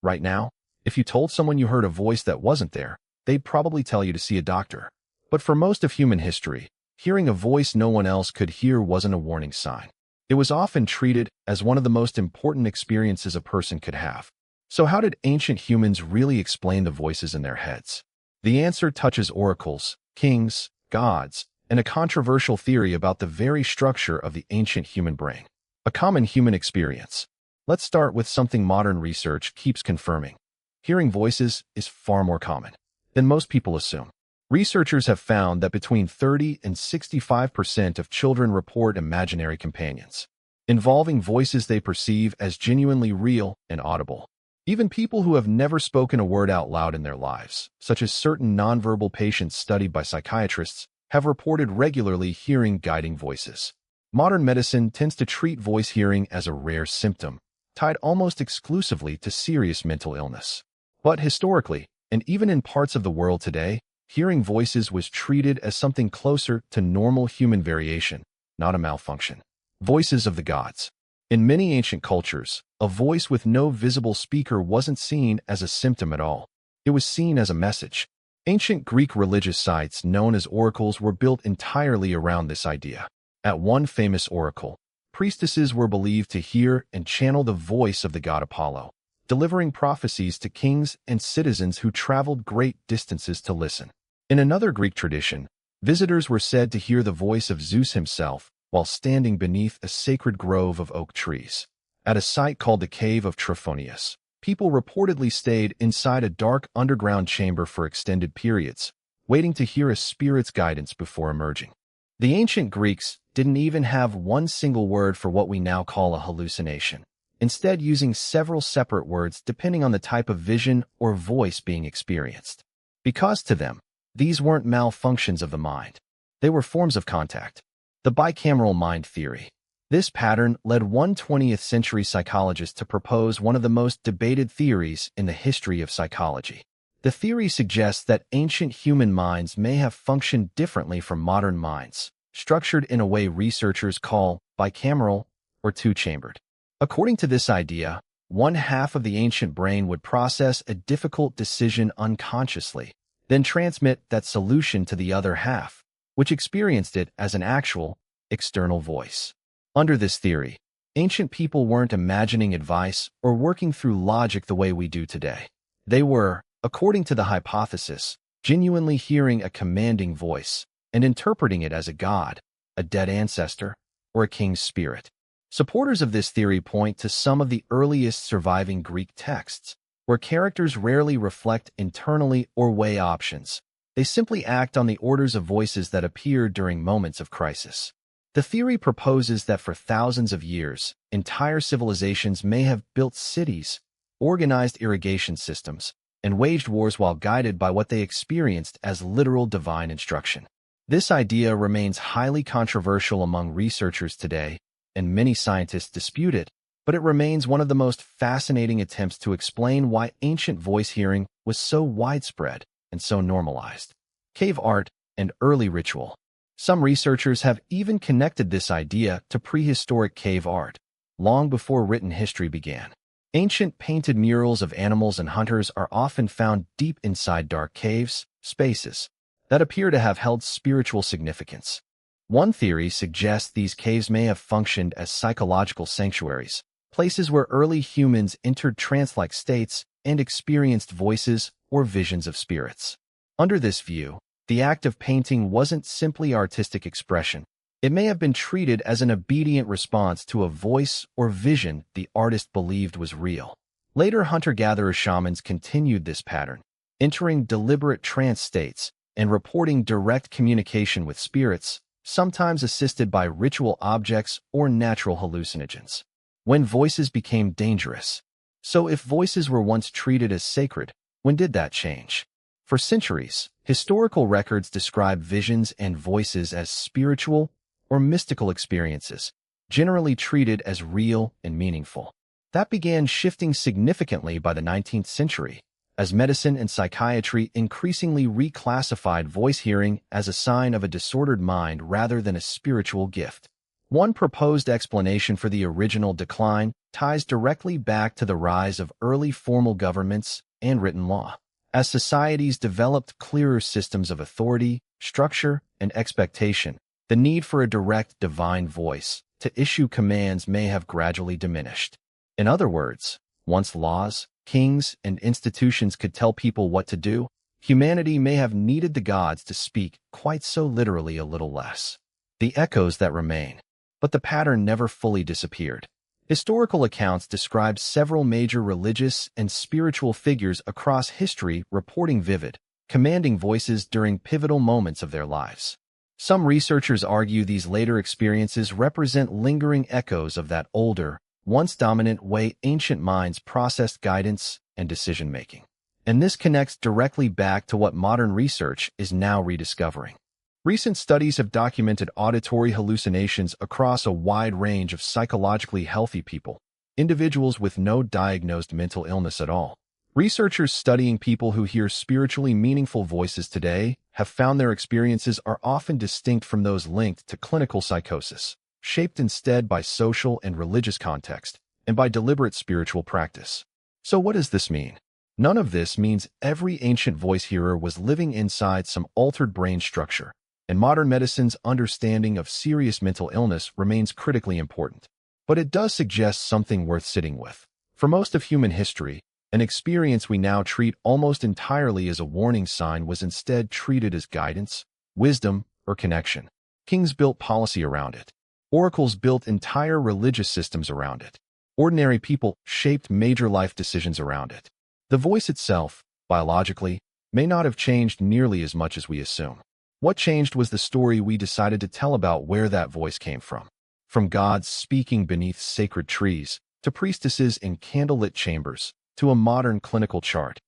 Right now, if you told someone you heard a voice that wasn't there, they'd probably tell you to see a doctor. But for most of human history, hearing a voice no one else could hear wasn't a warning sign. It was often treated as one of the most important experiences a person could have. So how did ancient humans really explain the voices in their heads? The answer touches oracles, kings, gods, and a controversial theory about the very structure of the ancient human brain. A common human experience. Let's start with something modern research keeps confirming. Hearing voices is far more common than most people assume. Researchers have found that between 30 and 65% of children report imaginary companions, involving voices they perceive as genuinely real and audible. Even people who have never spoken a word out loud in their lives, such as certain nonverbal patients studied by psychiatrists, have reported regularly hearing guiding voices. Modern medicine tends to treat voice hearing as a rare symptom, tied almost exclusively to serious mental illness. But historically, and even in parts of the world today, hearing voices was treated as something closer to normal human variation, not a malfunction. Voices of the gods. In many ancient cultures, a voice with no visible speaker wasn't seen as a symptom at all. It was seen as a message. Ancient Greek religious sites known as oracles were built entirely around this idea. At one famous oracle, priestesses were believed to hear and channel the voice of the god Apollo, delivering prophecies to kings and citizens who traveled great distances to listen. In another Greek tradition, visitors were said to hear the voice of Zeus himself while standing beneath a sacred grove of oak trees. At a site called the Cave of Trophonius, people reportedly stayed inside a dark underground chamber for extended periods, waiting to hear a spirit's guidance before emerging. The ancient Greeks didn't even have one single word for what we now call a hallucination, instead using several separate words depending on the type of vision or voice being experienced. Because to them, these weren't malfunctions of the mind. They were forms of contact. The bicameral mind theory. This pattern led one 20th century psychologist to propose one of the most debated theories in the history of psychology. The theory suggests that ancient human minds may have functioned differently from modern minds, structured in a way researchers call bicameral or two-chambered. According to this idea, one half of the ancient brain would process a difficult decision unconsciously, then transmit that solution to the other half, which experienced it as an actual, external voice. Under this theory, ancient people weren't imagining advice or working through logic the way we do today. They were, according to the hypothesis, genuinely hearing a commanding voice and interpreting it as a god, a dead ancestor, or a king's spirit. Supporters of this theory point to some of the earliest surviving Greek texts, where characters rarely reflect internally or weigh options. They simply act on the orders of voices that appear during moments of crisis. The theory proposes that for thousands of years, entire civilizations may have built cities, organized irrigation systems, and waged wars while guided by what they experienced as literal divine instruction. This idea remains highly controversial among researchers today, and many scientists dispute it, but it remains one of the most fascinating attempts to explain why ancient voice hearing was so widespread and so normalized. Cave art and early ritual. Some researchers have even connected this idea to prehistoric cave art, long before written history began. Ancient painted murals of animals and hunters are often found deep inside dark caves, spaces, that appear to have held spiritual significance. One theory suggests these caves may have functioned as psychological sanctuaries, places where early humans entered trance-like states and experienced voices or visions of spirits. Under this view, the act of painting wasn't simply artistic expression. It may have been treated as an obedient response to a voice or vision the artist believed was real. Later hunter-gatherer shamans continued this pattern, entering deliberate trance states and reporting direct communication with spirits, sometimes assisted by ritual objects or natural hallucinogens. When voices became dangerous. So if voices were once treated as sacred, when did that change? For centuries, historical records describe visions and voices as spiritual or mystical experiences, generally treated as real and meaningful. That began shifting significantly by the 19th century, as medicine and psychiatry increasingly reclassified voice hearing as a sign of a disordered mind rather than a spiritual gift. One proposed explanation for the original decline ties directly back to the rise of early formal governments and written law. As societies developed clearer systems of authority, structure, and expectation, the need for a direct divine voice to issue commands may have gradually diminished. In other words, once laws, kings, and institutions could tell people what to do, humanity may have needed the gods to speak quite so literally a little less. The echoes that remain. But the pattern never fully disappeared. Historical accounts describe several major religious and spiritual figures across history reporting vivid, commanding voices during pivotal moments of their lives. Some researchers argue these later experiences represent lingering echoes of that older, once dominant way ancient minds processed guidance and decision-making. And this connects directly back to what modern research is now rediscovering. Recent studies have documented auditory hallucinations across a wide range of psychologically healthy people, individuals with no diagnosed mental illness at all. Researchers studying people who hear spiritually meaningful voices today have found their experiences are often distinct from those linked to clinical psychosis, shaped instead by social and religious context, and by deliberate spiritual practice. So what does this mean? None of this means every ancient voice hearer was living inside some altered brain structure, and modern medicine's understanding of serious mental illness remains critically important. But it does suggest something worth sitting with. For most of human history, an experience we now treat almost entirely as a warning sign was instead treated as guidance, wisdom, or connection. Kings built policy around it. Oracles built entire religious systems around it. Ordinary people shaped major life decisions around it. The voice itself, biologically, may not have changed nearly as much as we assume. What changed was the story we decided to tell about where that voice came from. From gods speaking beneath sacred trees, to priestesses in candlelit chambers, to a modern clinical chart.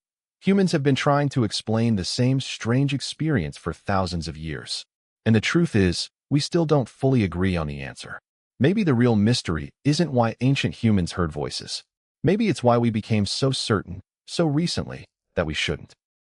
Humans have been trying to explain the same strange experience for thousands of years. And the truth is, we still don't fully agree on the answer. Maybe the real mystery isn't why ancient humans heard voices. Maybe it's why we became so certain, so recently, that we shouldn't.